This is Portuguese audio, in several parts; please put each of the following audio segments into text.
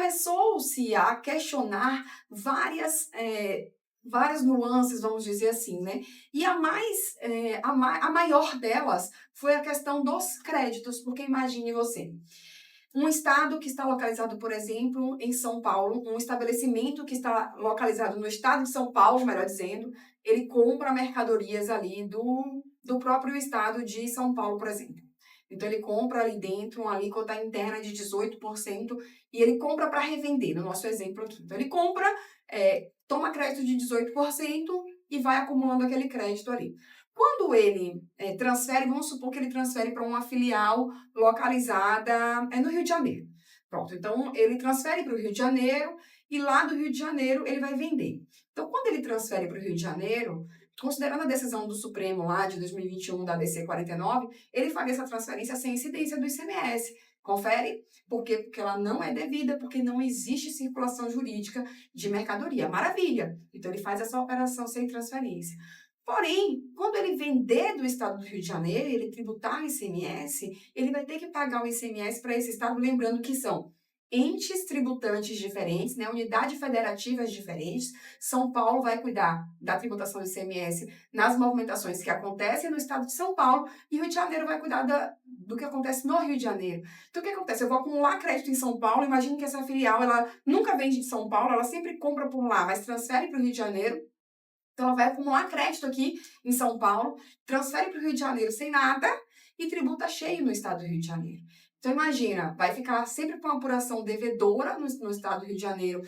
começou-se a questionar várias nuances, vamos dizer assim, né? E a maior delas foi a questão dos créditos, porque imagine você, um estado que está localizado, por exemplo, em São Paulo, um estabelecimento que está localizado no estado de São Paulo, melhor dizendo, ele compra mercadorias ali do próprio estado de São Paulo, por exemplo. Então, ele compra ali dentro uma alíquota interna de 18% e ele compra para revender, no nosso exemplo aqui. Então, ele compra, toma crédito de 18% e vai acumulando aquele crédito ali. Quando ele transfere, vamos supor que ele transfere para uma filial localizada no Rio de Janeiro. Pronto, então ele transfere para o Rio de Janeiro e lá do Rio de Janeiro ele vai vender. Então, quando ele transfere para o Rio de Janeiro, considerando a decisão do Supremo lá de 2021 da DC 49, ele faria essa transferência sem incidência do ICMS. Confere? Por quê? Porque ela não é devida, porque não existe circulação jurídica de mercadoria. Maravilha! Então, ele faz essa operação sem transferência. Porém, quando ele vender do estado do Rio de Janeiro, ele tributar o ICMS, ele vai ter que pagar o ICMS para esse estado, lembrando que são entes tributantes diferentes, né, unidades federativas diferentes. São Paulo vai cuidar da tributação do ICMS nas movimentações que acontecem no estado de São Paulo e o Rio de Janeiro vai cuidar do que acontece no Rio de Janeiro. Então, o que acontece? Eu vou acumular crédito em São Paulo, imagine que essa filial, ela nunca vende de São Paulo, ela sempre compra por lá, mas transfere para o Rio de Janeiro. Então, ela vai acumular crédito aqui em São Paulo, transfere para o Rio de Janeiro sem nada e tributa cheio no estado do Rio de Janeiro. Então, imagina, vai ficar sempre com uma apuração devedora no estado do Rio de Janeiro,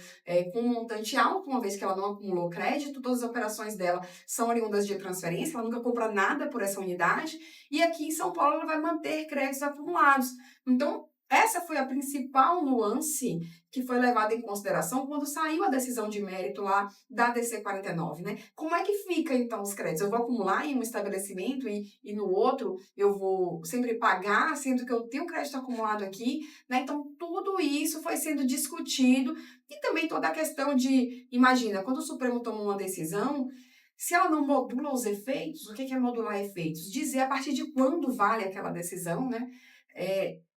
com um montante alto, uma vez que ela não acumulou crédito, todas as operações dela são oriundas de transferência, ela nunca compra nada por essa unidade, e aqui em São Paulo ela vai manter créditos acumulados. Então, essa foi a principal nuance que foi levada em consideração quando saiu a decisão de mérito lá da DC 49, né? Como é que fica, então, os créditos? Eu vou acumular em um estabelecimento e no outro eu vou sempre pagar, sendo que eu tenho crédito acumulado aqui, né? Então, tudo isso foi sendo discutido e também toda a questão de, imagina, quando o Supremo toma uma decisão, se ela não modula os efeitos, o que é modular efeitos? Dizer a partir de quando vale aquela decisão, né?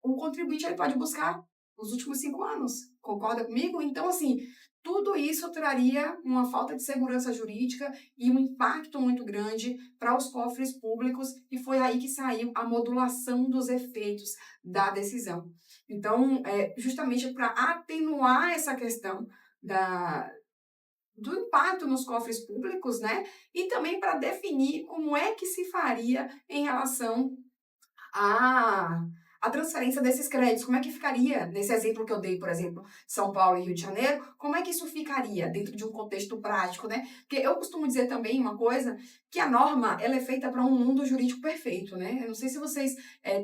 O contribuinte ele pode buscar os últimos 5 anos. Concorda comigo? Então, assim, tudo isso traria uma falta de segurança jurídica e um impacto muito grande para os cofres públicos, e foi aí que saiu a modulação dos efeitos da decisão. Então, justamente para atenuar essa questão do impacto nos cofres públicos, né? E também para definir como é que se faria em relação a transferência desses créditos, como é que ficaria, nesse exemplo que eu dei, por exemplo, São Paulo e Rio de Janeiro, como é que isso ficaria dentro de um contexto prático, né? Porque eu costumo dizer também uma coisa, que a norma, ela é feita para um mundo jurídico perfeito, né? Eu não sei se vocês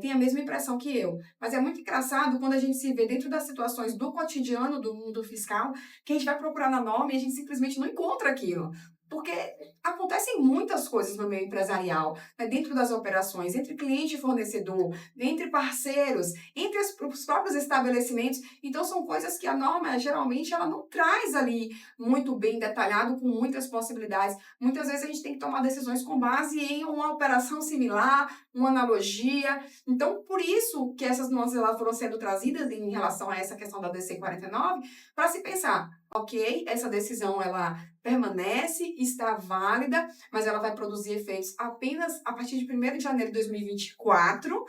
têm a mesma impressão que eu, mas é muito engraçado quando a gente se vê dentro das situações do cotidiano do mundo fiscal, que a gente vai procurar na norma e a gente simplesmente não encontra aquilo. Porque acontecem muitas coisas no meio empresarial, né, dentro das operações, entre cliente e fornecedor, entre parceiros, entre os próprios estabelecimentos. Então, são coisas que a norma, geralmente, ela não traz ali muito bem detalhado, com muitas possibilidades. Muitas vezes a gente tem que tomar decisões com base em uma operação similar, uma analogia. Então, por isso que essas nuances lá foram sendo trazidas em relação a essa questão da DC 49, para se pensar, ok, essa decisão, ela permanece, está válida, mas ela vai produzir efeitos apenas a partir de 1º de janeiro de 2024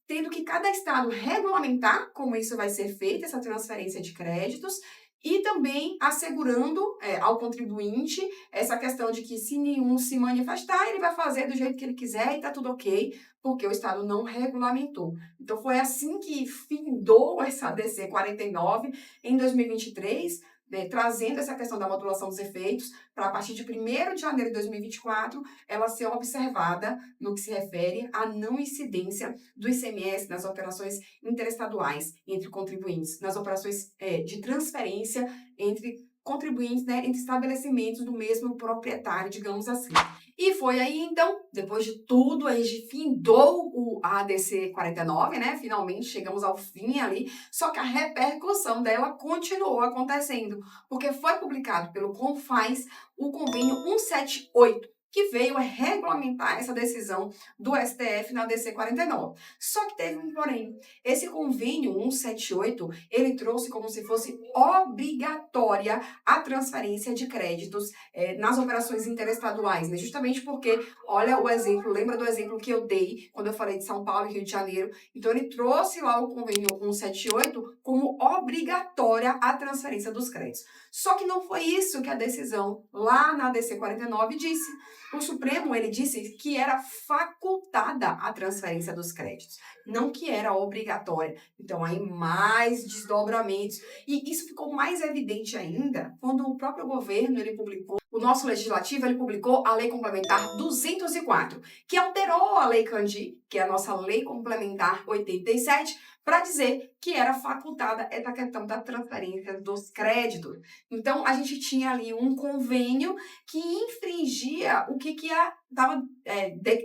tendo que cada estado regulamentar como isso vai ser feito, essa transferência de créditos, e também assegurando ao contribuinte essa questão de que se nenhum se manifestar, ele vai fazer do jeito que ele quiser e está tudo ok, porque o Estado não regulamentou. Então, foi assim que findou essa DC 49 em 2023, né, trazendo essa questão da modulação dos efeitos para, a partir de 1º de janeiro de 2024, ela ser observada no que se refere à não incidência do ICMS nas operações interestaduais entre contribuintes, nas operações de transferência entre contribuintes, né, entre estabelecimentos do mesmo proprietário, digamos assim. E foi aí, então, depois de tudo, a gente findou a ADC 49, né? Finalmente chegamos ao fim ali, só que a repercussão dela continuou acontecendo, porque foi publicado pelo CONFAS o convênio 178, que veio a regulamentar essa decisão do STF na DC 49. Só que teve um porém. Esse convênio 178, ele trouxe como se fosse obrigatória a transferência de créditos nas operações interestaduais, né? Justamente porque, olha o exemplo, lembra do exemplo que eu dei quando eu falei de São Paulo e Rio de Janeiro? Então, ele trouxe lá o convênio 178 como obrigatória a transferência dos créditos. Só que não foi isso que a decisão lá na DC 49 disse. O Supremo, ele disse que era facultada a transferência dos créditos, não que era obrigatória. Então, aí mais desdobramentos. E isso ficou mais evidente ainda quando o próprio governo, ele publicou, o nosso legislativo, ele publicou a Lei Complementar 204, que alterou a Lei Candir, que é a nossa Lei Complementar 87, para dizer que era facultada essa questão da transferência dos créditos. Então, a gente tinha ali um convênio que infringia o que estava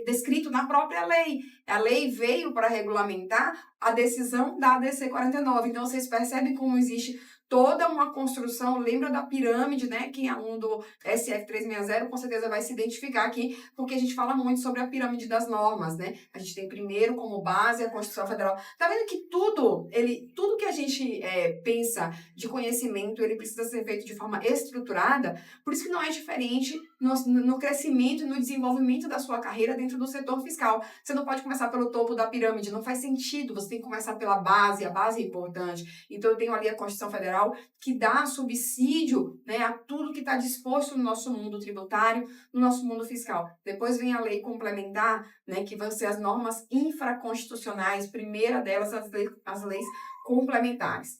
descrito na própria lei. A lei veio para regulamentar a decisão da DC 49. Então, vocês percebem como existe toda uma construção, lembra da pirâmide, né? Quem é aluno do SF 360 com certeza vai se identificar aqui, porque a gente fala muito sobre a pirâmide das normas, né? A gente tem primeiro como base a Constituição Federal. Tá vendo que tudo que a gente pensa de conhecimento, ele precisa ser feito de forma estruturada, por isso que não é diferente no crescimento e no desenvolvimento da sua carreira dentro do setor fiscal. Você não pode começar pelo topo da pirâmide, não faz sentido, você tem que começar pela base, a base é importante. Então, eu tenho ali a Constituição Federal, que dá subsídio, né, a tudo que está disposto no nosso mundo tributário, no nosso mundo fiscal. Depois vem a lei complementar, né, que vão ser as normas infraconstitucionais, primeira delas as leis complementares.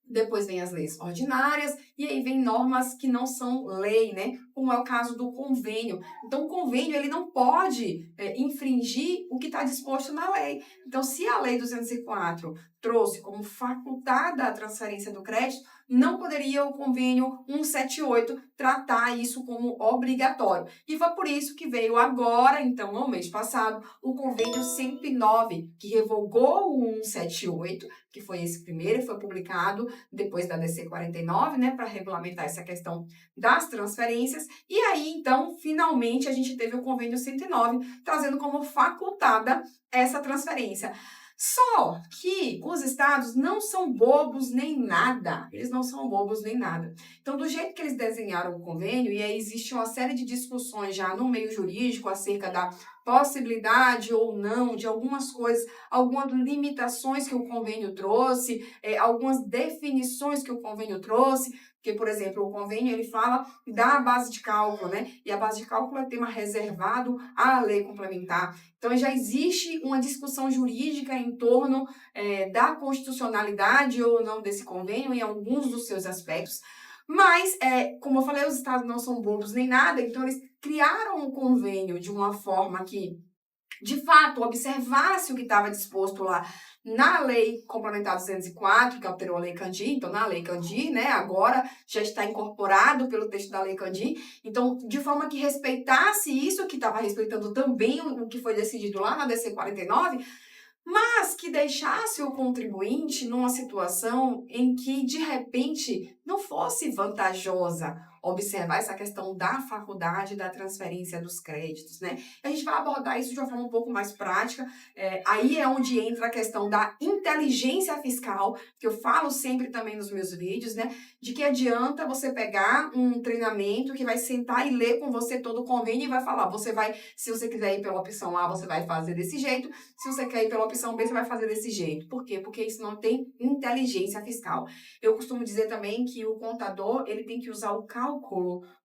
Depois vem as leis ordinárias e aí vem normas que não são lei, né? Como é o caso do convênio. Então, o convênio, ele não pode infringir o que está disposto na lei. Então, se a Lei 204 trouxe como facultada a transferência do crédito, não poderia o convênio 178 tratar isso como obrigatório. E foi por isso que veio agora, então, no mês passado, o convênio 109, que revogou o 178, que foi esse primeiro, foi publicado depois da DC 49, né, para regulamentar essa questão das transferências. E aí, então, finalmente, a gente teve o convênio 109, trazendo como facultada essa transferência. Só que os estados não são bobos nem nada. Eles não são bobos nem nada. Então, do jeito que eles desenharam o convênio, e aí existe uma série de discussões já no meio jurídico acerca da possibilidade ou não de algumas coisas, algumas limitações que o convênio trouxe, algumas definições que o convênio trouxe, porque, por exemplo, o convênio ele fala da base de cálculo, né? E a base de cálculo é tema reservado à lei complementar. Então, já existe uma discussão jurídica em torno da constitucionalidade ou não desse convênio em alguns dos seus aspectos. Mas, como eu falei, os estados não são bobos nem nada, então eles criaram o convênio de uma forma que, de fato, observasse o que estava disposto lá na Lei Complementar 204, que alterou a Lei Candir. Então, na Lei Candir, né, agora já está incorporado pelo texto da Lei Candir. Então, de forma que respeitasse isso, que estava respeitando também o que foi decidido lá na DC 49, mas que deixasse o contribuinte numa situação em que, de repente, não fosse vantajosa observar essa questão da faculdade da transferência dos créditos, né? A gente vai abordar isso de uma forma um pouco mais prática. Aí é onde entra a questão da inteligência fiscal, que eu falo sempre também nos meus vídeos, né? De que adianta você pegar um treinamento que vai sentar e ler com você todo o convênio e vai falar, se você quiser ir pela opção A, você vai fazer desse jeito, se você quer ir pela opção B, você vai fazer desse jeito. Por quê? Porque isso não tem inteligência fiscal. Eu costumo dizer também que o contador, ele tem que usar o cálculo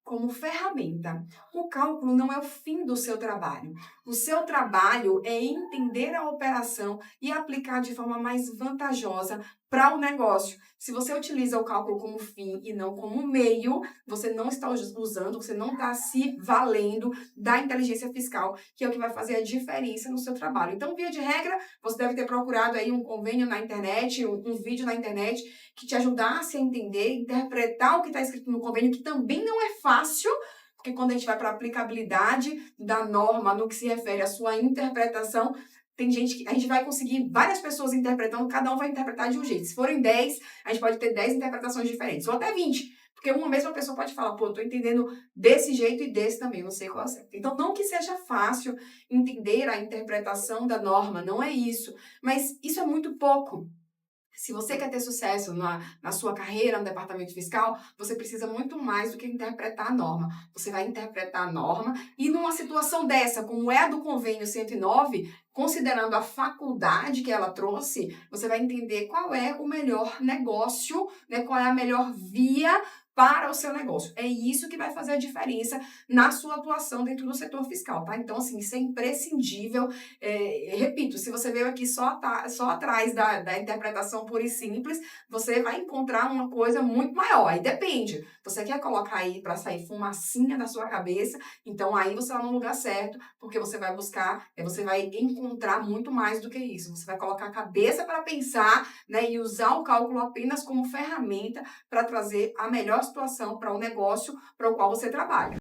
como ferramenta. O cálculo não é o fim do seu trabalho. O seu trabalho é entender a operação e aplicar de forma mais vantajosa para o negócio. Se você utiliza o cálculo como fim e não como meio, você não está usando, você não está se valendo da inteligência fiscal, que é o que vai fazer a diferença no seu trabalho. Então, via de regra, você deve ter procurado aí um convênio na internet, um vídeo na internet que te ajudasse a entender, interpretar o que está escrito no convênio, que também não é fácil, porque quando a gente vai para a aplicabilidade da norma no que se refere à sua interpretação, tem gente que a gente vai conseguir várias pessoas interpretando, cada um vai interpretar de um jeito. Se forem 10, a gente pode ter 10 interpretações diferentes, ou até 20. Porque uma mesma pessoa pode falar, pô, eu tô entendendo desse jeito e desse também, não sei qual é o certo. Então, não que seja fácil entender a interpretação da norma, não é isso. Mas isso é muito pouco. Se você quer ter sucesso na sua carreira no departamento fiscal, você precisa muito mais do que interpretar a norma. Você vai interpretar a norma e numa situação dessa, como é a do convênio 109, considerando a faculdade que ela trouxe, você vai entender qual é o melhor negócio, né, qual é a melhor via para o seu negócio. É isso que vai fazer a diferença na sua atuação dentro do setor fiscal, tá? Então, assim, isso é imprescindível. Repito, se você veio aqui só atrás da interpretação pura e simples, você vai encontrar uma coisa muito maior. Aí depende. Você quer colocar aí para sair fumacinha da sua cabeça, então aí você está no lugar certo, porque você vai buscar, você vai encontrar muito mais do que isso. Você vai colocar a cabeça para pensar, né, e usar o cálculo apenas como ferramenta para trazer a melhor situação para o negócio para o qual você trabalha.